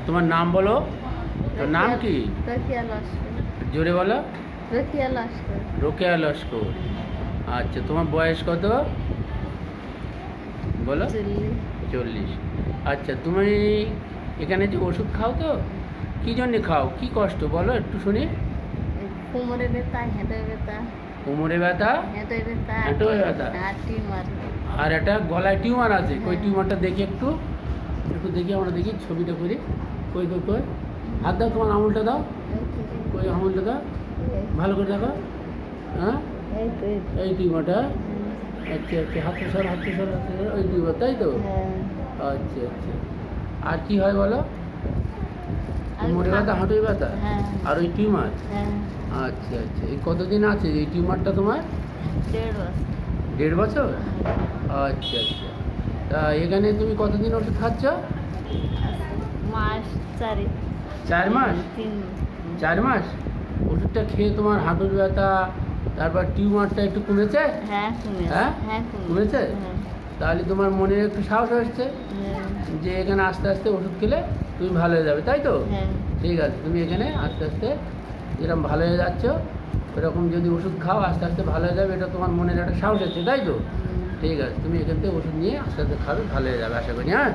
তোমার নাম বলো। তোর নাম কি? রোকেয়া লস্কর। জোরে বলো। রোকেয়া লস্কর। রোকেয়া লস্কর। আচ্ছা, তোমার বয়স কত বলো? 40। আচ্ছা, তুমি এখানে যে ওষুধ খাও তো কী জন্যে খাও, কী কষ্ট বলো একটু শুনি। কোমরে ব্যথা, হেঁটে ব্যথা। কোমরে ব্যথা, হেঁটে ব্যথা। হাঁটুতে ব্যথা। আর টিউমার। আর একটা গলায় টিউমার আছে, কই টিউমারটা দেখি একটু, একটু দেখি, আমরা দেখি ছবিটা করি। কই কই কই, হাত দাও, তোমার আঙুলটা দাও, কই আঙুলটা দাও, ভালো করে দেখো। হ্যাঁ, এই টিউমারটা। আচ্ছা আচ্ছা, হাতে সর, হাতে সর, হাতে সর, ওই টিউমার, তাই তো? আচ্ছা আচ্ছা। আর কি হয় বলো? কোমরে ব্যথা, হাঁটুতে ব্যথা, আর ওই টিউমার। আচ্ছা আচ্ছা, এই কতদিন আছে এই টিউমারটা তোমার? 1.5 বছর। 1.5 বছর? আচ্ছা আচ্ছা। তা এখানে তুমি কতদিন ওষুধ খাচ্ছ? মাস 4। 4 মাস? 3। 4 মাস ওষুধটা খেয়ে তোমার হাঁটুর ব্যথা, তারপর টিউমারটা একটু কমেছে? হ্যাঁ কমেছে। হ্যাঁ হ্যাঁ কমেছে? তাহলে তোমার মনে একটু সাহস আসছে যে এখানে আস্তে আস্তে ওষুধ খেলে তুমি ভালো হয়ে যাবে, তাই তো? ঠিক আছে, তুমি এখানে আস্তে আস্তে যেরকম ভালো হয়ে যাচ্ছ এরকম যদি ওষুধ খাও আস্তে আস্তে ভালো হয়ে যাবে, এটা তোমার মনের একটা সাহস আছে, তাই তো? ঠিক আছে, তুমি এখান থেকে ওষুধ নিয়ে আস্তে আস্তে খাবে, ভালো হয়ে যাবে আশা করি। হ্যাঁ।